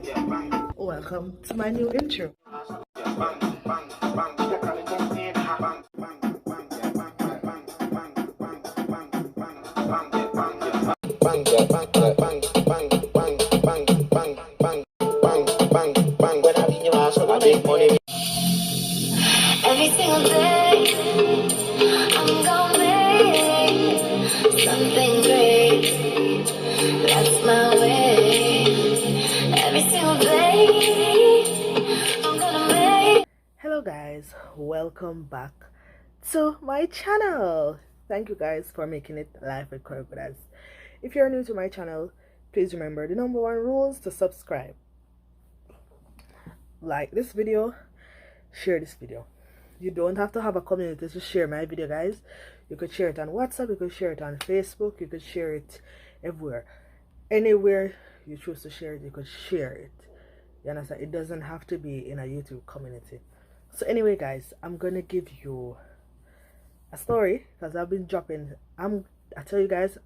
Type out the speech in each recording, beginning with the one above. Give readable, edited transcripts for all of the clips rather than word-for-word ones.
Welcome to my new intro. Every single day, I'm gonna make something great. That's my way. Every single day, I'm gonna make. Hello guys, welcome back to my channel. Thank you guys for making it live with Crocodiles. If you're new to my channel, please remember the number one rule is to subscribe. Like this video, share this video. You don't have to have a community to share my video, guys. You could share it on WhatsApp, you could share it on Facebook, you could share it everywhere. Anywhere you choose to share it, you could share it. You understand? It doesn't have to be in a YouTube community. So anyway, guys, I'm gonna give you a story because I've been dropping. I tell you guys,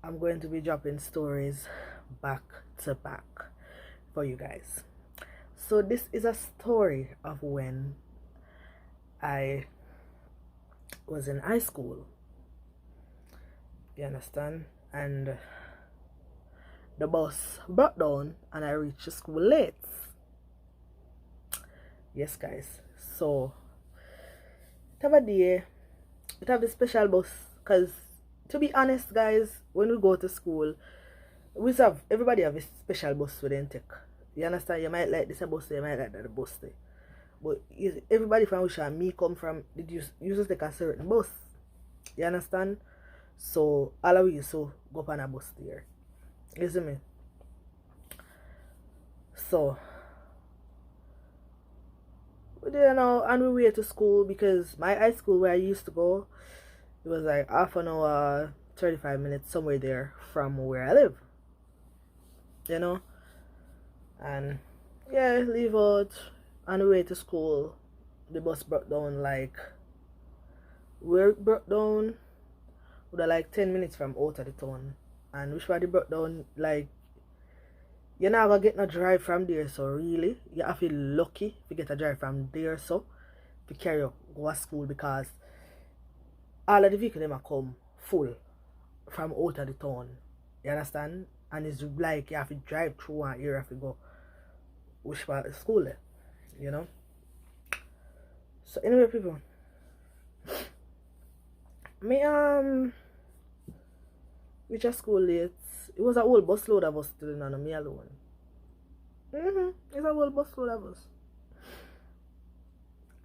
I'm going to be dropping stories back to back for you guys. So this is a story of when I was in high school. You understand? And the bus broke down and I reached the school late. Yes, guys. So it have a day. It have a special bus because, to be honest, guys, when we go to school, everybody have a special bus with them take. You understand? You might like this bus, you might like that bus there. But everybody from which me come from, did used to take a certain bus. You understand? So all of you so go up on a bus there. You see me? So we didn't know, and we went to school because my high school where I used to go, it was like half an hour, 35 minutes somewhere there from where I live. You know? And yeah, leave out on the way to school. The bus broke down where it broke down would have like 10 minutes from out of the town. And which way they broke down, like, you're not gonna get no drive from there, so really you have to be lucky to get a drive from there, so to carry you go to school, because all of the vehicles them come full from out of the town. You understand? And it's like you have to drive through one area to go which part of school there, you know. So anyway, people, me reach a school late. It was a whole bus load of us still, and me alone. It's a whole bus load of us.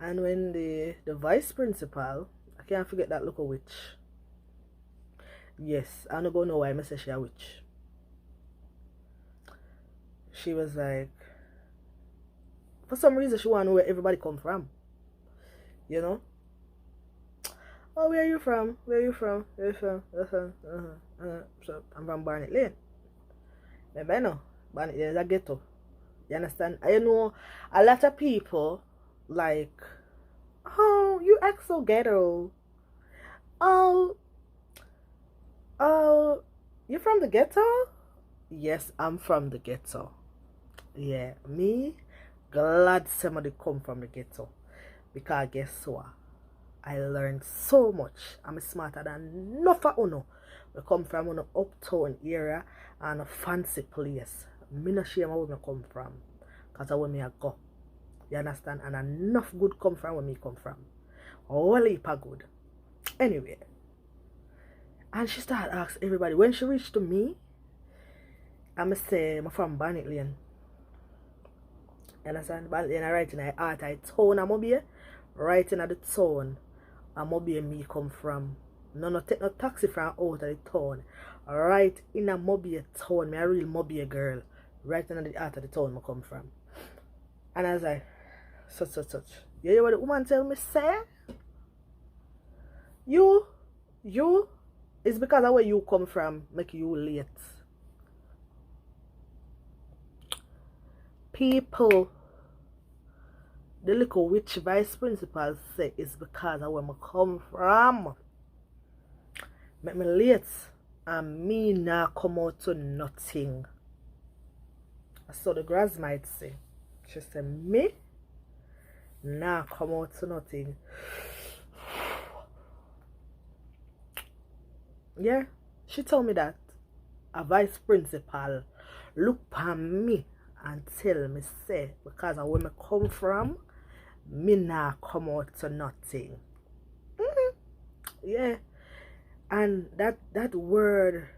And when the vice principal, I can't forget that local witch. Yes, I don't know why I say she a witch. She was like, for some reason she wanna know where everybody come from. You know? Oh, where are you from? Where are you from? Where are you from? So I'm from Barnet Lane. Maybe I know. Barnet Lane is a ghetto. You understand? I know a lot of people like, oh, you act so ghetto. Oh, you from the ghetto? Yes, I'm from the ghetto. Yeah, me glad somebody come from the ghetto, because guess what? I learned so much. I'm smarter than enough of uno. We come from an uptown area and a fancy place. Me no shame where me come from, because that's where me I go. You understand? And enough good come from where me come from. All heap of good. Anyway, and she started asking everybody. When she reached to me, I'ma say I'm from Barnet Lane. You understand? Barnet Lane, I write in the heart I town I'm be right in the town. I'm be me come from. No take no taxi from out of the town. Right in a Mobile town. Me a real Mobile girl. Right in the heart of the town I come from. And I was like, such. You hear what the woman tell me say? You it's because of where you come from make you late. People, the little witch vice principal say it's because of where I come from. Make me late and me now come out to nothing. So the grass might say, she said, me? Nah, come out to nothing. Yeah, she told me that a vice principal look upon me and tell me, say, because of where me come from, me nah come out to nothing. Yeah, and that word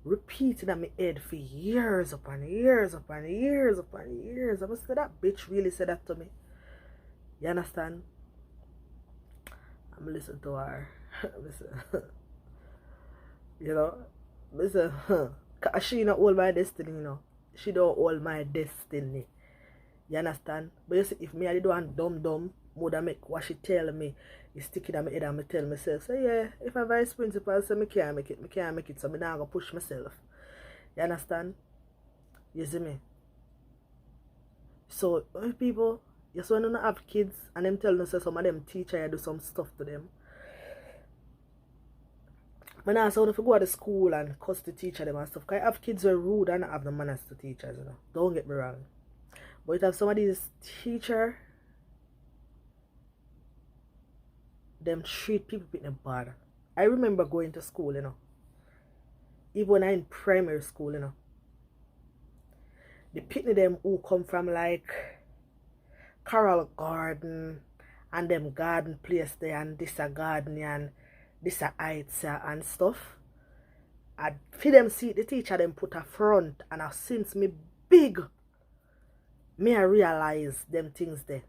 repeated in my head for years upon years upon years upon years. I must say that bitch really said that to me. You understand? I'm listening to her. Listen, you know, listen. Cause she not hold my destiny, you know. She don't hold my destiny. You understand? But you see, if me I did one dumb, would I make what she tell me is sticking in my head and me tell myself, so yeah, if a vice principal say me can't make it, so me now go push myself. You understand? You see me? So people, you see when you don't have kids and them tell them say some of them teacher you do some stuff to them. But now so if you go to school and cuss the teacher them and stuff, because I have kids who are rude and have the manners to teachers, you know. Don't get me wrong. But if you have some of these teacher, them treat people with them bad. I remember going to school, you know. Even when I in primary school, you know. The pitney them who come from like Coral Garden and them garden place there and this a garden and this a heights and stuff. I for them see the teacher them put a front and since me big, me I realize them things there.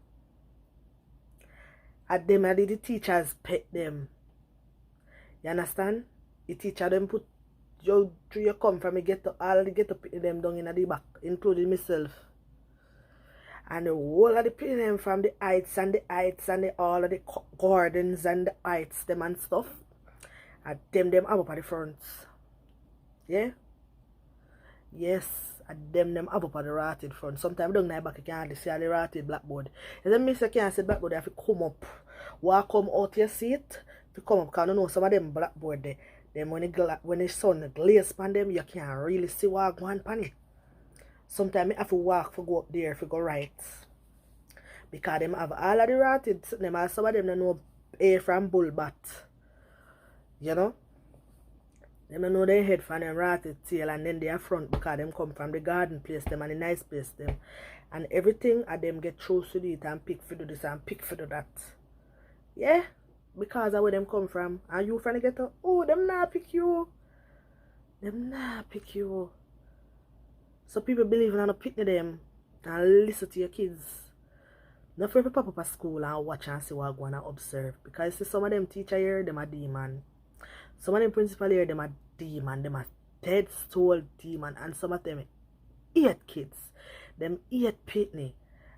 At them I did the teachers pet them. You understand? The teacher them put you come from me get to all the get up them down in the back, including myself. And the whole of the pin them from the heights and the all of the gardens and the heights them and stuff. And them up at the front. Yeah? Yes, and them up at the rotted front. Sometimes down there back you can't see all the rotted blackboard. If them miss you can't see blackboard, you have to come up. Walk come out your seat to come up, because you know some of them blackboard there. Then when the sun glaze upon them, you can't really see what going on it. Sometimes I have to walk for go up there for go right. Because them have all of the rotted, them have some of them don't know A from bull bat. You know? Them don't know their head from them rotted tail and then their front because them come from the garden place them and the nice place them. And everything of them get through to it and pick for do this and pick for do that. Yeah? Because of where them come from. And you from the ghetto, oh, them not pick you. Them not pick you. So people believe in picking them and listen to your kids. Not for every pop up at school and watch and see what go on and observe. Because you see some of them teacher here, them a demon. Some of them principal here, them a demon. Them a dead soul demon. And some of them hate kids. Them hate pitney.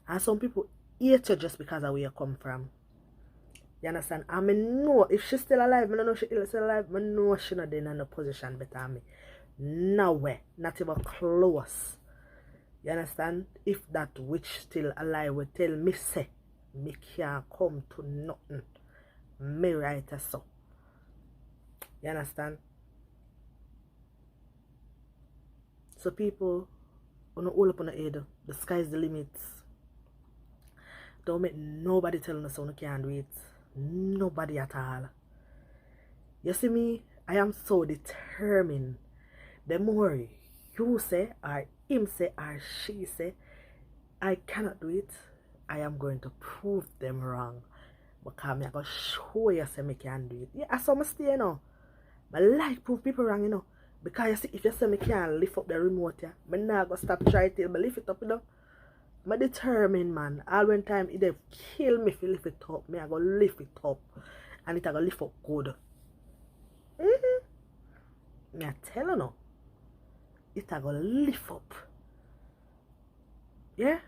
And some people hate you just because of where you come from. You understand? And I know if she's still alive, I don't know if she's still alive, I know she's not in a position better than me. Nowhere, not even close. You understand? If that witch still alive will tell me say, me can't come to nothing. Me right as so. You understand? So people, on all up on the head, the sky's the limit. Don't make nobody tell us so you can't do it. Nobody at all. You see me, I am so determined. The more you say, or him say, or she say, I cannot do it, I am going to prove them wrong. Because I'm going to show you say I can do it. Yeah, I saw my stay, you know. I like prove people wrong, you know. Because you see, if you say I can't lift up the remote, yeah, I'm not going to stop trying till I lift it up, you know. I'm determined, man. All when time it they kill me if you lift it up, me I go lift it up. And it I go lift up good. Me I tell you no. It I go lift up. Yeah?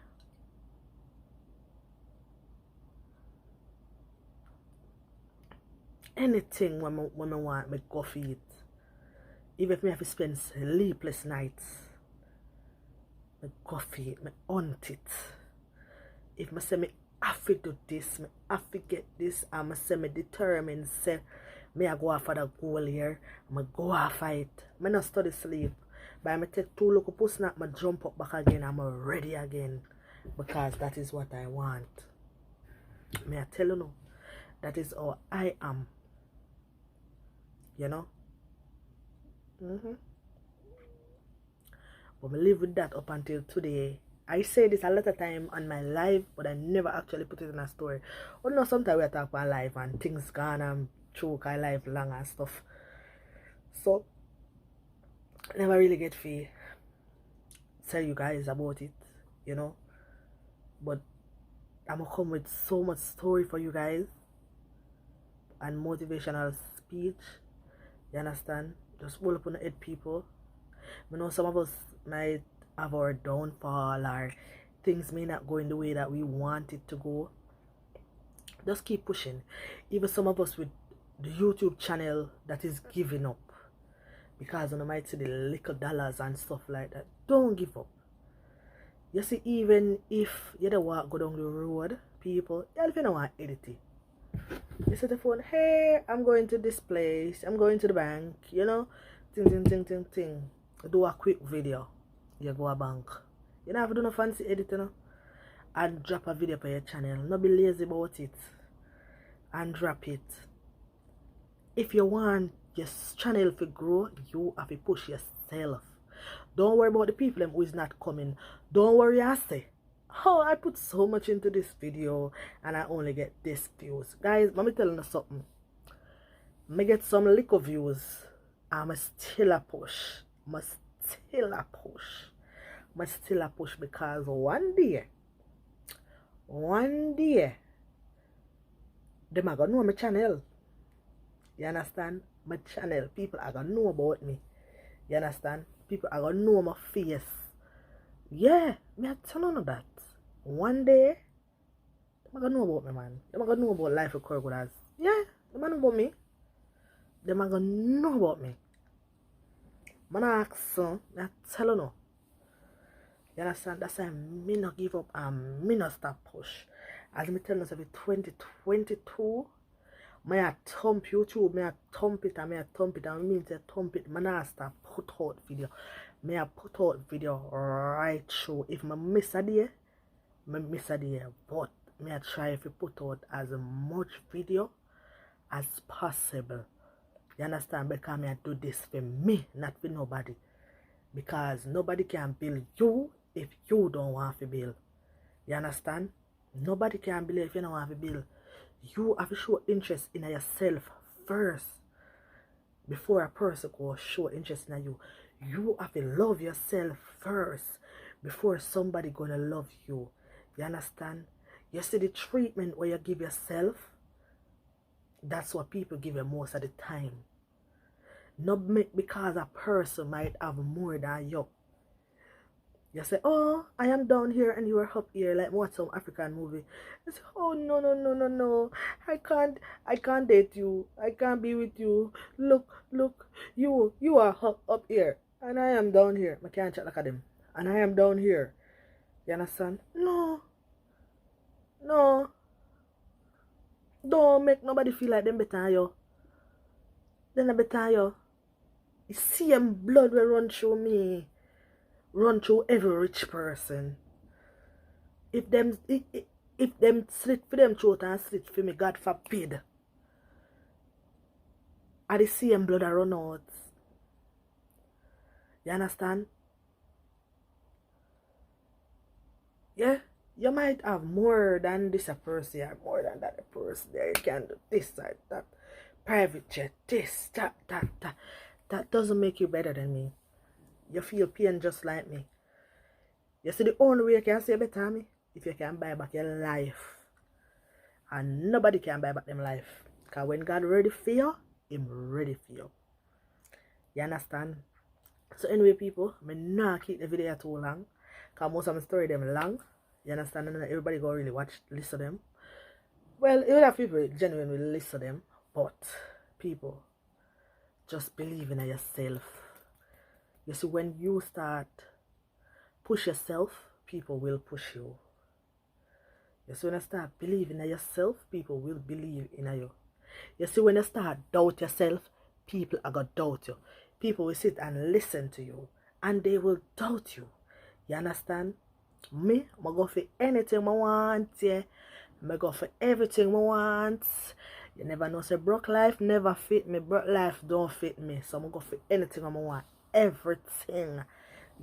Anything when I want, me go for it. Even if me have to spend sleepless nights. Me go for it, me hunt it. If me say me have to do this, me have to get this, and me say me determined, say me I go after the goal here, me go after it. Me not study sleep. By me take 2 look puss snap, me jump up back again, I'm ready again. Because that is what I want. May I tell you no? That is how I am. You know? But I live with that up until today. I say this a lot of time on my live, but I never actually put it in a story. But no, sometimes we talk about life and things gone and choke I life long and stuff. So I never really get to tell you guys about it, you know. But I'm gonna come with so much story for you guys and motivational speech. You understand? Just hold up on the head, people. You know, some of us might have our downfall or things may not go in the way that we want it to go. Just keep pushing. Even some of us with the YouTube channel that is giving up because you might see the little dollars and stuff like that. Don't give up. You see, even if you don't want to go down the road, people, if you don't want to edit it, you set the phone, hey, I'm going to this place, I'm going to the bank, you know, ting. Do a quick video, you go a bank. You don't have to do no fancy editing, you know? And drop a video for your channel. Not be lazy about it. And drop it. If you want your channel to grow, you have to push yourself. Don't worry about the people who is not coming. Don't worry, I say, oh, I put so much into this video and I only get this views. Guys, let me tell you something. I get some little views. I'm still a push. I'm still a push because one day, them are gonna know my channel. You understand? My channel, people are gonna know about me. You understand? People are gonna know my face. Yeah, me I tell you that. One day, them are gonna know about me, man. Them are gonna know about life with crocodiles. Yeah, them are gonna know about me. Them are gonna know about me. Man, I ask so, I tell you no. You understand? That's why me not give up and me not stop push. As me tell you, every 2022, me a thump YouTube, me a thump it and me mean to thump it. Man, I stop put out video. Me a put out video right through. If me miss a day, me miss a day. But me a try to put out as much video as possible. You understand? Because me a do this for me, not for nobody. Because nobody can build you if you don't want to build. You understand? Nobody can build if you don't want to build. You have to show interest in yourself first. Before a person will show interest in you. You have to love yourself first. Before somebody gonna love you. You understand? You see the treatment where you give yourself. That's what people give you most of the time. Not because a person might have more than you. You say, oh, I am down here and you are up here, like what some African movie. You say, oh no. I can't date you. I can't be with you. Look, you are up here and I am down here. I can't chat like them. And I am down here. You understand? No. Don't make nobody feel like them better than you. Then better than you. The same blood will run through me. Run through every rich person. If them slit for them throat and slit for me, God forbid. I the same blood that run out. You understand? Yeah? You might have more than this a person or more than that a person. There you can do this or that. Private jet, this, that. That doesn't make you better than me. You feel pain just like me. You see, the only way you can say better than me, if you can buy back your life. And nobody can buy back them life. Because when God ready for you, Him ready for you. You understand? So anyway, people, I'm not keep the video too long. Because most of my story them long. You understand? And everybody go really listen to them. Well, even if people genuinely listen to them. But, people, just believe in yourself. You see, when you start push yourself, people will push you. You see, when you start believing in yourself, people will believe in you. You see, when you start doubt yourself, people are going to doubt you. People will sit and listen to you and they will doubt you. You understand? Me go for anything I want, yeah. I go for everything I want. You never know, say broke life never fit me, broke life don't fit me. So I go for anything I want, everything.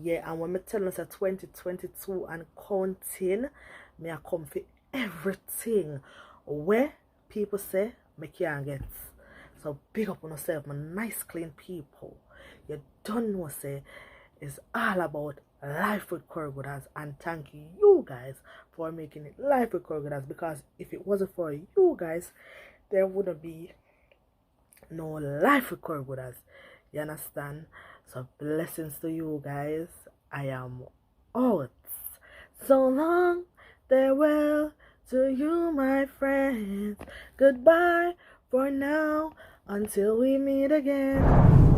Yeah, and when me tell us at 2022 and counting, me I come for everything where people say me can't get. So big up on yourself, my nice clean people. You don't know, say it's all about life with Kurgudas, and thank you guys for making it life with Kurgudas, because if it wasn't for you guys, there wouldn't be no life with Kurgudas. You understand? So blessings to you guys. I am out. So long, farewell to you, my friends. Goodbye for now, until we meet again.